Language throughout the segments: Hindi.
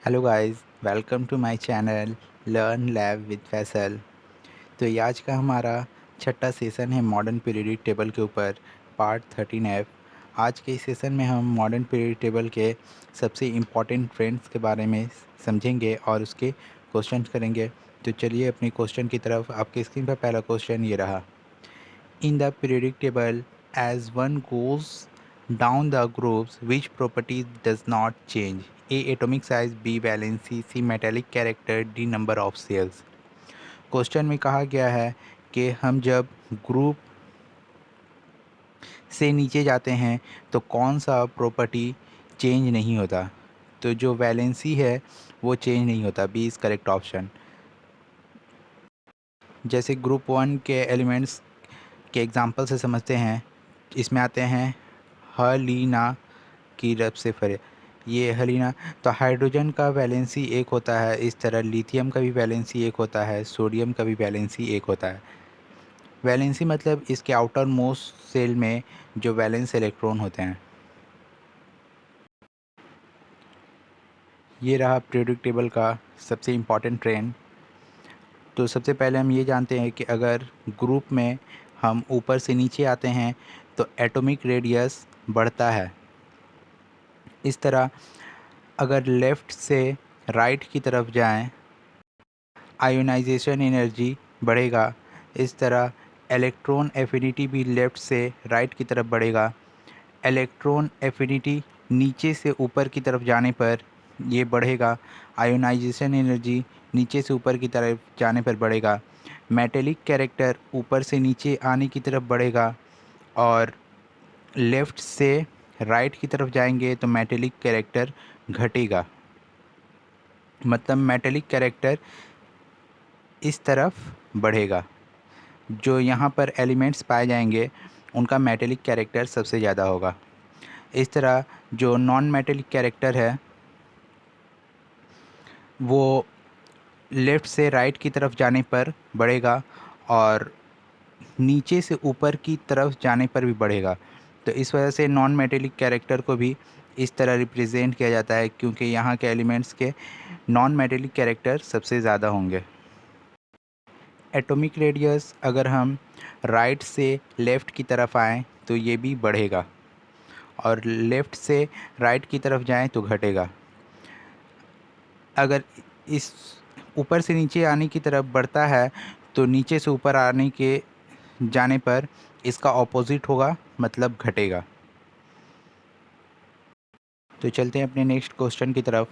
Hello guys, welcome to my channel learn lab with Faisal. तो ये आज का हमारा छठा सेशन है मॉडर्न पीरियोडिक टेबल के ऊपर, पार्ट 13F। आज के इस सेशन में हम मॉडर्न पीरियोडिक टेबल के सबसे इम्पॉर्टेंट ट्रेंड्स के बारे में समझेंगे और उसके क्वेश्चन करेंगे। तो चलिए अपनी क्वेश्चन की तरफ। आपके स्क्रीन पर पहला क्वेश्चन ये रहा। In the periodic table, as one goes down the groups, which property does not change? A. Atomic size, B. Valency, C. Metallic character, D. Number of cells. Question में कहा गया है कि हम जब ग्रुप से नीचे जाते हैं तो कौन सा प्रॉपर्टी चेंज नहीं होता। तो जो वैलेंसी है वो चेंज नहीं होता। B is correct option. जैसे ग्रुप वन के एलिमेंट्स के एग्जांपल से समझते हैं। इसमें आते हैं हलीना की रब से फरे। ये हलीना तो हाइड्रोजन का वैलेंसी एक होता है, इस तरह लिथियम का भी वैलेंसी एक होता है, सोडियम का भी वैलेंसी एक होता है। वैलेंसी मतलब इसके आउटर मोस्ट सेल में जो वैलेंस इलेक्ट्रॉन होते हैं। ये रहा पीरियोडिक टेबल का सबसे इम्पॉर्टेंट ट्रेंड। तो सबसे पहले हम ये जानते हैं कि अगर ग्रुप में हम ऊपर से नीचे आते हैं तो एटॉमिक रेडियस बढ़ता है। इस तरह अगर लेफ़्ट से राइट की तरफ जाएं, आयोनाइजेशन एनर्जी बढ़ेगा। इस तरह इलेक्ट्रॉन एफिनिटी भी लेफ़्ट से राइट की तरफ बढ़ेगा। इलेक्ट्रॉन एफिनिटी नीचे से ऊपर की तरफ जाने पर ये बढ़ेगा। आयोनाइजेशन एनर्जी नीचे से ऊपर की तरफ जाने पर बढ़ेगा। मेटेलिक कैरेक्टर ऊपर से नीचे आने की तरफ बढ़ेगा और लेफ़्ट से राइट की तरफ जाएंगे तो मेटेलिक कैरेक्टर घटेगा। मतलब मेटेलिक कैरेक्टर इस तरफ बढ़ेगा। जो यहाँ पर एलिमेंट्स पाए जाएंगे उनका मेटेलिक कैरेक्टर सबसे ज़्यादा होगा। इस तरह जो नॉन मेटेलिक कैरेक्टर है वो लेफ़्ट से राइट की तरफ जाने पर बढ़ेगा और नीचे से ऊपर की तरफ जाने पर भी बढ़ेगा। तो इस वजह से नॉन मेटेलिक कैरेक्टर को भी इस तरह रिप्रेजेंट किया जाता है, क्योंकि यहाँ के एलिमेंट्स के नॉन मेटेलिक कैरेक्टर सबसे ज़्यादा होंगे। एटॉमिक रेडियस अगर हम राइट से लेफ़्ट की तरफ आएँ तो ये भी बढ़ेगा और लेफ़्ट से राइट की तरफ जाएँ तो घटेगा। अगर इस ऊपर से नीचे आने की तरफ बढ़ता है तो नीचे से ऊपर आने के जाने पर इसका ऑपोजिट होगा, मतलब घटेगा। तो चलते हैं अपने नेक्स्ट क्वेश्चन की तरफ।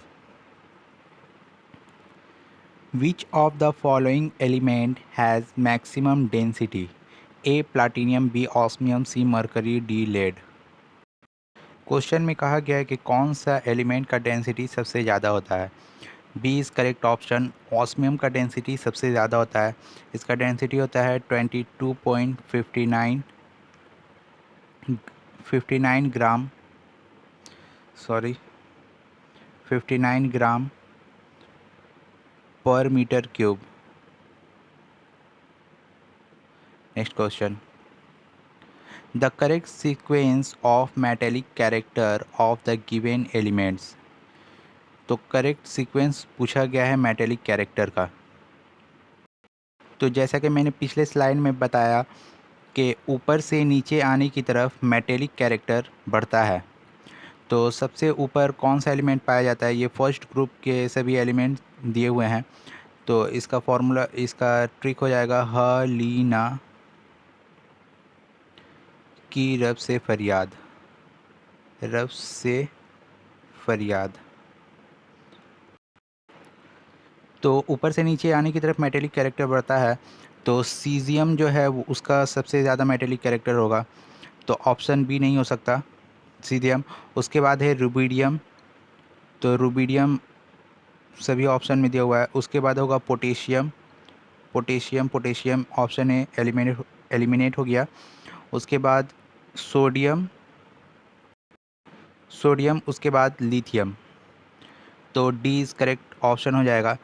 Which of the following element has maximum density? A platinum, B osmium, C mercury, D lead. Question में कहा गया है कि कौन सा एलिमेंट का डेंसिटी सबसे ज़्यादा होता है। B is correct option. Osmium का डेंसिटी सबसे ज़्यादा होता है। इसका डेंसिटी होता है 22.59 ग्राम, sorry 59 gram per metre cube. Next question. The correct sequence of metallic character of the given elements. तो करेक्ट सीक्वेंस पूछा गया है मेटेलिक कैरेक्टर का। तो जैसा कि मैंने पिछले स्लाइड में बताया कि ऊपर से नीचे आने की तरफ मेटेलिक कैरेक्टर बढ़ता है। तो सबसे ऊपर कौन सा एलिमेंट पाया जाता है? ये फर्स्ट ग्रुप के सभी एलिमेंट दिए हुए हैं। तो इसका फॉर्मूला, इसका ट्रिक हो जाएगा हलीना की रब से फरियाद। रब से फरियाद। तो ऊपर से नीचे आने की तरफ मेटेलिक कैरेक्टर बढ़ता है तो सीज़ियम जो है वो उसका सबसे ज़्यादा मेटेलिक कैरेक्टर होगा। तो ऑप्शन बी नहीं हो सकता, सीज़ियम। उसके बाद है रुबिडियम। तो रुबिडियम सभी ऑप्शन में दिया हुआ है। उसके बाद होगा potassium. Potassium option A eliminate हो गया। उसके बाद सोडियम। उसके बाद लिथियम। तो डी इज़ करेक्ट ऑप्शन हो जाएगा।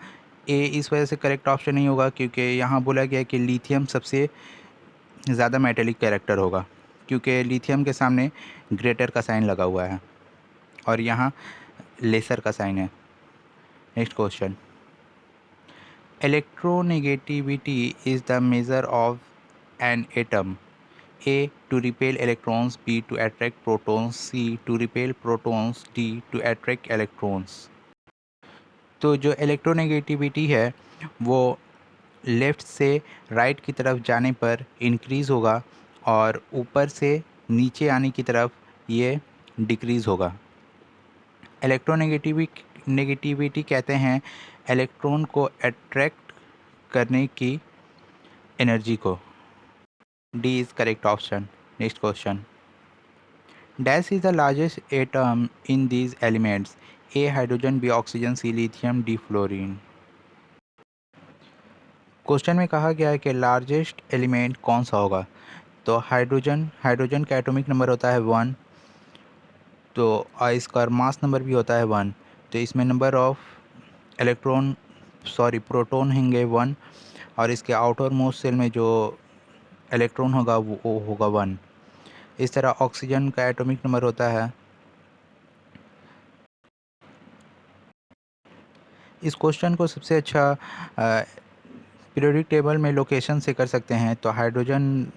ए इस वजह से करेक्ट ऑप्शन नहीं होगा क्योंकि यहाँ बोला गया है कि लिथियम सबसे ज़्यादा मेटेलिक कैरेक्टर होगा, क्योंकि लिथियम के सामने ग्रेटर का साइन लगा हुआ है और यहाँ लेसर का साइन है। Next question, electronegativity is the measure of an atom. A to repel electrons, B to attract protons, C to repel protons, D to attract electrons. तो जो इलेक्ट्रोनेगेटिविटी है वो लेफ़्ट से राइट की तरफ जाने पर इंक्रीज़ होगा और ऊपर से नीचे आने की तरफ ये डिक्रीज़ होगा। नेगेटिविटी कहते हैं इलेक्ट्रॉन को अट्रैक्ट करने की एनर्जी को। D is correct option. Next question, dash is the largest atom in these elements, A hydrogen, B oxygen, C lithium, D fluorine. Question में कहा गया है कि लार्जेस्ट एलिमेंट कौन सा होगा। तो हाइड्रोजन का एटॉमिक नंबर होता है 1, तो इसका मास नंबर भी होता है 1, तो इसमें नंबर ऑफ प्रोटॉन होंगे 1 और इसके आउटर मोस्ट सेल में जो इलेक्ट्रॉन होगा वो होगा 1। इस तरह ऑक्सीजन का एटॉमिक नंबर होता है। इस क्वेश्चन को सबसे अच्छा पीरियोडिक टेबल में लोकेशन से कर सकते हैं। तो हाइड्रोजन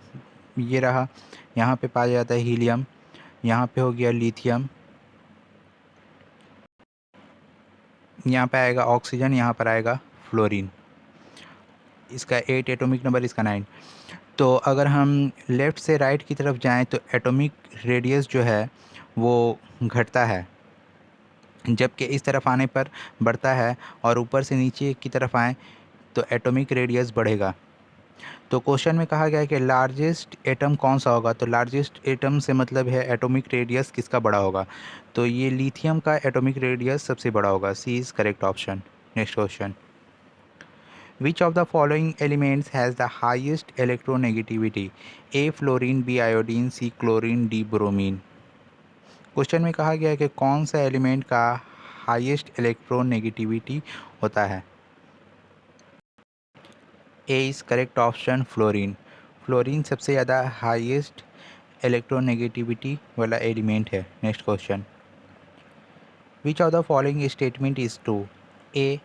ये रहा, यहाँ पे पाया जाता है हीलियम, यहाँ पे हो गया लिथियम, यहाँ पे आएगा ऑक्सीजन, यहाँ पर आएगा फ्लोरीन। इसका 8 एटॉमिक नंबर, इसका 9। तो अगर हम लेफ़्ट से राइट की तरफ जाएं तो एटॉमिक रेडियस जो है वो घटता है, जबकि इस तरफ आने पर बढ़ता है और ऊपर से नीचे की तरफ आएँ तो एटॉमिक रेडियस बढ़ेगा। तो क्वेश्चन में कहा गया है कि लार्जेस्ट एटम कौन सा होगा। तो लार्जेस्ट एटम से मतलब है एटॉमिक रेडियस किसका बड़ा होगा। तो ये लिथियम का एटॉमिक रेडियस सबसे बड़ा होगा। C is correct option. Next question, which of the following elements has the highest electronegativity, A fluorine, B iodine, C chlorine, D bromine. Question में कहा गया है कि कौन सा एलिमेंट का हाईएस्ट इलेक्ट्रोनेगेटिविटी होता है। ए is correct option, fluorine. Fluorine सबसे ज़्यादा हाईएस्ट इलेक्ट्रोनेगेटिविटी वाला एलिमेंट है। Next question, which of the following statement is true. A,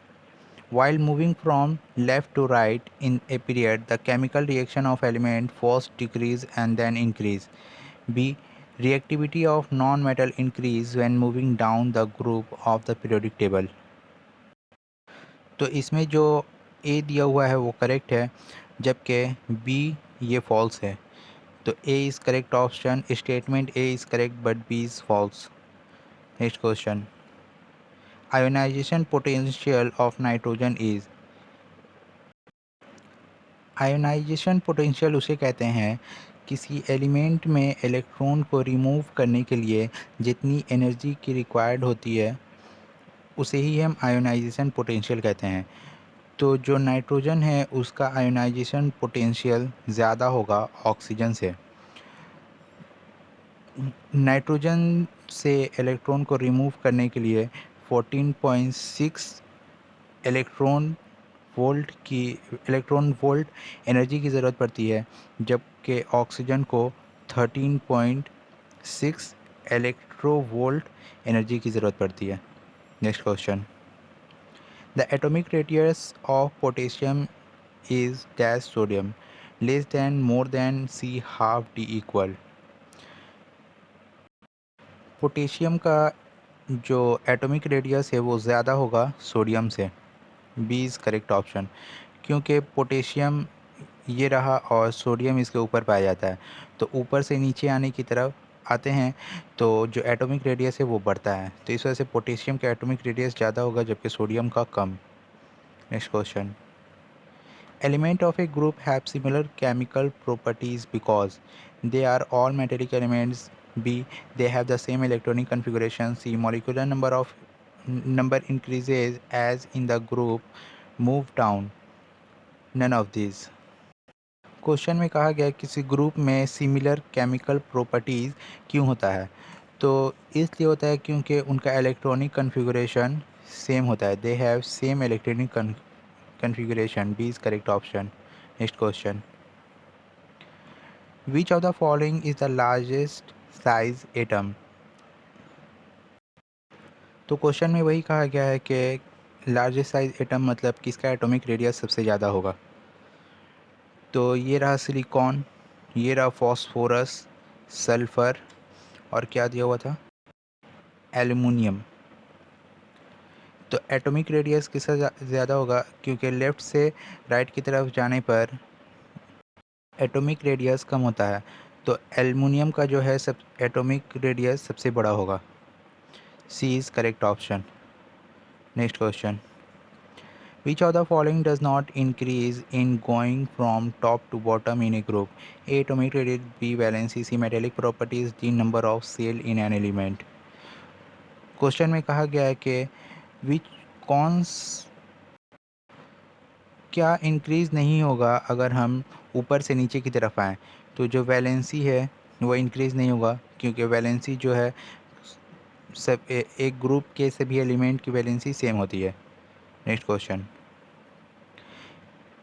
while moving from left to right in a period, the chemical reaction of element first decrease and then increase. B, reactivity of non-metal increase when moving down the group of the periodic table. तो इसमें जो ए दिया हुआ है वो करेक्ट है, जबकि बी ये फॉल्स है। तो A is correct option. Statement A is correct but B is false. Next question, ionisation potential of nitrogen is. Ionisation potential उसे कहते हैं किसी एलिमेंट में इलेक्ट्रॉन को रिमूव करने के लिए जितनी एनर्जी की रिक्वायर्ड होती है उसे ही हम आयोनाइजेशन पोटेंशियल कहते हैं। तो जो नाइट्रोजन है उसका आयोनाइजेशन पोटेंशियल ज़्यादा होगा ऑक्सीजन से। नाइट्रोजन से इलेक्ट्रॉन को रिमूव करने के लिए 14.6 इलेक्ट्रॉन वोल्ट एनर्जी की ज़रूरत पड़ती है, जबकि ऑक्सीजन को 13.6 इलेक्ट्रो वोल्ट एनर्जी की ज़रूरत पड़ती है। Next question, the atomic radius of potassium is dash sodium, less than, more than, C half, D equal. Potassium का जो एटॉमिक रेडियस है वो ज़्यादा होगा सोडियम से। बी इज़ करेक्ट ऑप्शन, क्योंकि पोटेशियम ये रहा और सोडियम इसके ऊपर पाया जाता है, तो ऊपर से नीचे आने की तरफ आते हैं तो जो एटॉमिक रेडियस है वो बढ़ता है, तो इस वजह से पोटेशियम का एटॉमिक रेडियस ज़्यादा होगा जबकि सोडियम का कम। Next question, element of a group have similar chemical properties because they are all metallic elements. B, they have the same electronic configuration. C, molecular number increases as in the group move down. None of these. Question में कहा गया किसी ग्रुप में सिमिलर केमिकल प्रॉपर्टीज़ क्यों होता है। तो इसलिए होता है क्योंकि उनका इलेक्ट्रॉनिक कन्फिगरेशन सेम होता है। They have same electronic configuration. B is correct option. Next question, which of the following is the largest size atom. तो क्वेश्चन में वही कहा गया है कि लार्जेस्ट साइज एटम मतलब किसका एटॉमिक रेडियस सबसे ज़्यादा होगा। तो ये रहा सिलिकॉन, ये रहा फॉस्फोरस, सल्फ़र और क्या दिया हुआ था, एल्युमिनियम। तो एटॉमिक रेडियस किसका ज़्यादा होगा, क्योंकि लेफ़्ट से राइट की तरफ जाने पर एटॉमिक रेडियस कम होता है। तो एल्युमिनियम का जो है सब एटॉमिक रेडियस सबसे बड़ा होगा। C is correct option. Next question, which of the following does not increase in going from top to bottom in a group? A atomic radius, B valency, C metallic properties, D number of cell in an element। Question में कहा गया है कि विच कौन क्या इंक्रीज़ नहीं होगा अगर हम ऊपर से नीचे की तरफ आएँ। तो जो वैलेंसी है वो इंक्रीज़ नहीं होगा, क्योंकि वैलेंसी जो है सब एक ग्रुप के सभी एलिमेंट की वैलेंसी सेम होती है। Next question,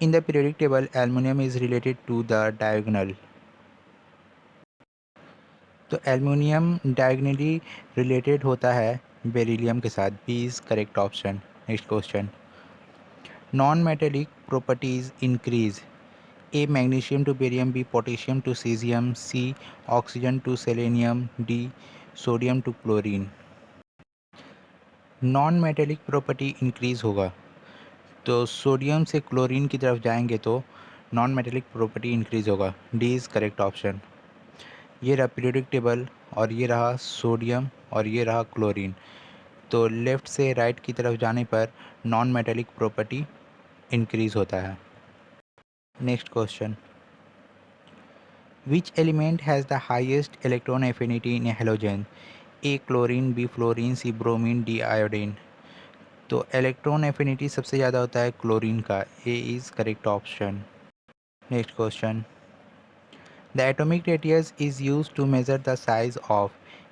in the periodic table aluminium is related to the diagonal. तो एल्युमिनियम डायगोनली रिलेटेड होता है बेरिलियम के साथ। B is correct option. Next question, non metallic properties increase. A magnesium to barium, B potassium to caesium, C oxygen to selenium, D sodium to chlorine. Non metallic property increase होगा, तो सोडियम से क्लोरीन की तरफ जाएंगे तो नॉन मेटेलिक प्रॉपर्टी इंक्रीज होगा। D is correct option. ये रहा पीरियोडिक टेबल और ये रहा सोडियम और ये रहा क्लोरीन। तो लेफ़्ट से राइट की तरफ जाने पर नॉन मेटेलिक प्रॉपर्टी इंक्रीज़ होता है। Next question, which element has the highest electron affinity in halogen. A chlorine, B fluorine, C bromine, D iodine. तो इलेक्ट्रॉन एफिनिटी सबसे ज़्यादा होता है क्लोरीन का। A is correct option. Next question, the atomic radius is use to measure the size of.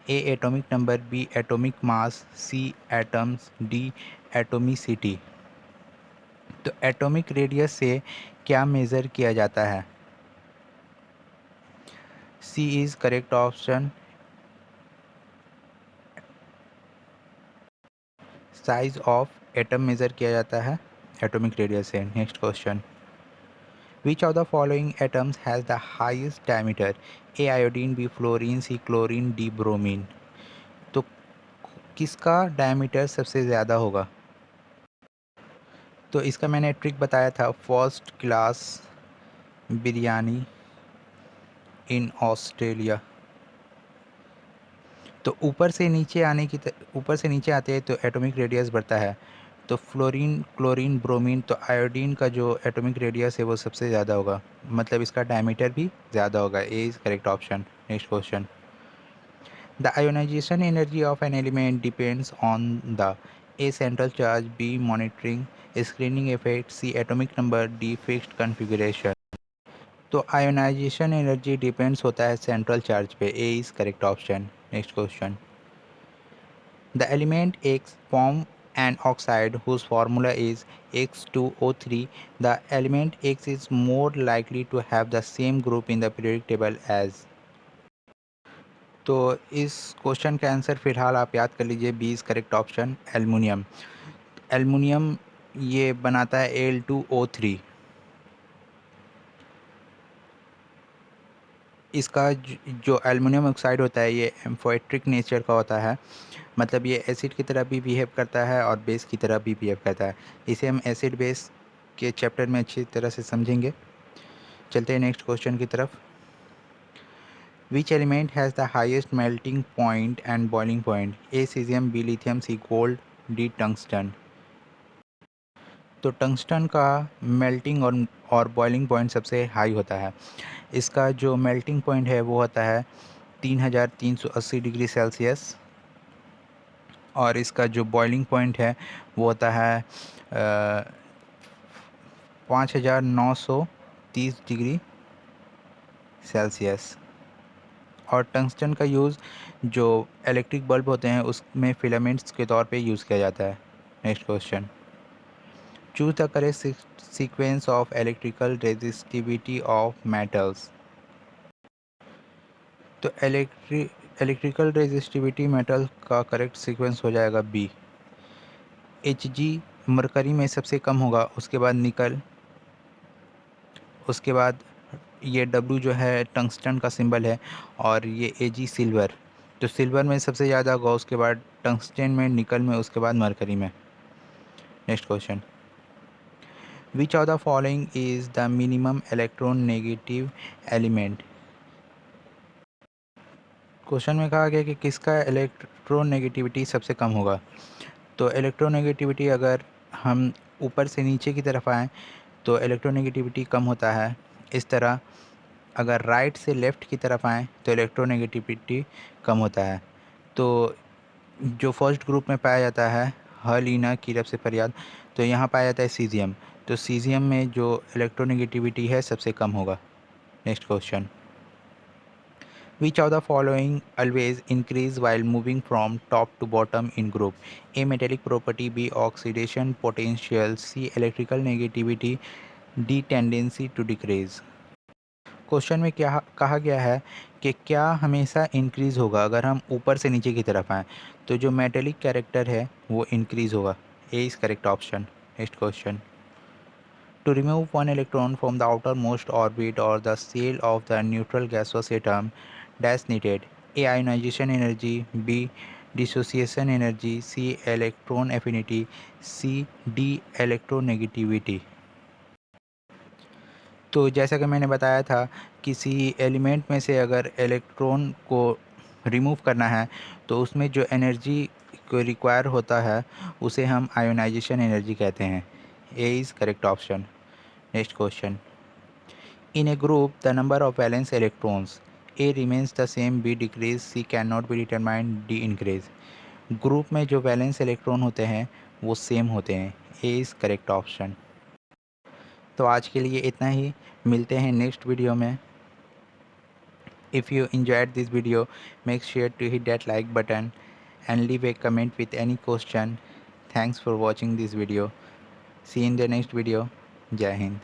A atomic number, B atomic mass, C atoms, D atomicity. तो एटॉमिक रेडियस से क्या मेज़र किया जाता है। C is correct option. Size of atom measure किया जाता है एटॉमिक रेडियस से। Next question, which of the following atoms has the highest diameter. A iodine, B fluorine, C chlorine, D bromine. तो किसका डायमीटर सबसे ज़्यादा होगा। तो इसका मैंने ट्रिक बताया था, first class biryani in Australia. तो ऊपर से नीचे ऊपर से नीचे आते हैं तो एटॉमिक रेडियस बढ़ता है। तो फ्लोरीन, क्लोरीन, ब्रोमीन, तो आयोडीन का जो एटॉमिक रेडियस है वो सबसे ज़्यादा होगा, मतलब इसका डायमीटर भी ज़्यादा होगा। A is correct option. Next question, the ionisation energy of an element depends on the. A central charge, B monitoring screening effect, C atomic number, D fixed configuration. तो आयोनाइजेशन एनर्जी डिपेंड्स होता है सेंट्रल चार्ज पे। A is correct option. Next question, the element X form an oxide whose formula is X2O3. The element X is more likely to have the same group in the periodic table as। तो इस क्वेश्चन का आंसर फ़िलहाल आप याद कर लीजिए। B is correct option, aluminium. Aluminium ये बनाता है Al2O3। इसका जो एल्युमिनियम ऑक्साइड होता है ये एम्फोएट्रिक नेचर का होता है, मतलब ये एसिड की तरह भी बिहेव करता है और बेस की तरह भी बिहेव करता है। इसे हम एसिड बेस के चैप्टर में अच्छी तरह से समझेंगे। चलते हैं नेक्स्ट क्वेश्चन की तरफ। Which element has the highest melting point and boiling point. A caesium, B lithium, C gold, D tungsten. तो टंगस्टन का मेल्टिंग और बॉइलिंग पॉइंट सबसे हाई होता है। इसका जो मेल्टिंग पॉइंट है वो होता है 3380 डिग्री सेल्सियस और इसका जो बॉइलिंग पॉइंट है वो होता है 5930 डिग्री सेल्सियस। और टंगस्टन का यूज़ जो इलेक्ट्रिक बल्ब होते हैं उसमें फिलामेंट्स के तौर पे यूज़ किया जाता है। Next question, choose the correct sequence of electrical resistivity of metals. तो इलेक्ट्रिकल रेजिस्टिविटी मेटल का करेक्ट सीक्वेंस हो जाएगा बी, Hg मरकरी में सबसे कम होगा, उसके बाद निकल, उसके बाद ये डब्ल्यू जो है टंगस्टन का सिंबल है, और ये एजी सिल्वर। तो सिल्वर में सबसे ज़्यादा होगा, उसके बाद टंगस्टन में, निकल में, उसके बाद मरकरी में। Next question, which of the following is the minimum electron negative element. Question में कहा गया कि किसका इलेक्ट्रोनेगेटिविटी सबसे कम होगा। तो इलेक्ट्रोनेगेटिविटी अगर हम ऊपर से नीचे की तरफ आएँ तो इलेक्ट्रोनेगेटिविटी कम होता है। इस तरह अगर राइट से लेफ़्ट की तरफ आएँ तो इलेक्ट्रोनेगेटिविटी कम होता है। तो जो फर्स्ट ग्रुप में पाया जाता है, हलीना कीरब से फरियाद, तो यहाँ पाया जाता है सीज़ियम। तो सीज़ियम में जो इलेक्ट्रोनेगेटिविटी है सबसे कम होगा। Next question, which of the following always increase while moving from top to bottom in group? A metallic property, B oxidation potential, C electrical negativity, D tendency to decrease। Question में क्या कहा गया है कि क्या हमेशा इंक्रीज़ होगा अगर हम ऊपर से नीचे की तरफ आएँ। तो जो मेटेलिक कैरेक्टर है वो इंक्रीज़ होगा। A is correct option. Next question, to remove one electron from the outermost orbit or the shell of the neutral gaseous atom, dash needed: A. Ionization energy, B. Dissociation energy, C. Electron affinity, C. D. Electronegativity। तो जैसा कि मैंने बताया था, किसी एलिमेंट में से अगर इलेक्ट्रॉन को रिमूव करना है तो उसमें जो एनर्जी को रिक्वायर होता है उसे हम आयोनाइजेशन एनर्जी कहते हैं। ए is correct option. Next question, in a group, the number of valence electrons A remains the same, B decrease, C cannot be determined, D increase। Group में जो वैलेंस इलेक्ट्रॉन होते हैं वो सेम होते हैं। ए इज़ करेक्ट ऑप्शन। तो आज के लिए इतना ही, मिलते हैं नेक्स्ट वीडियो में। If you enjoyed this video, make sure to hit that like button and leave a comment with any question. Thanks for watching this video. See you in the next video. जय हिंद।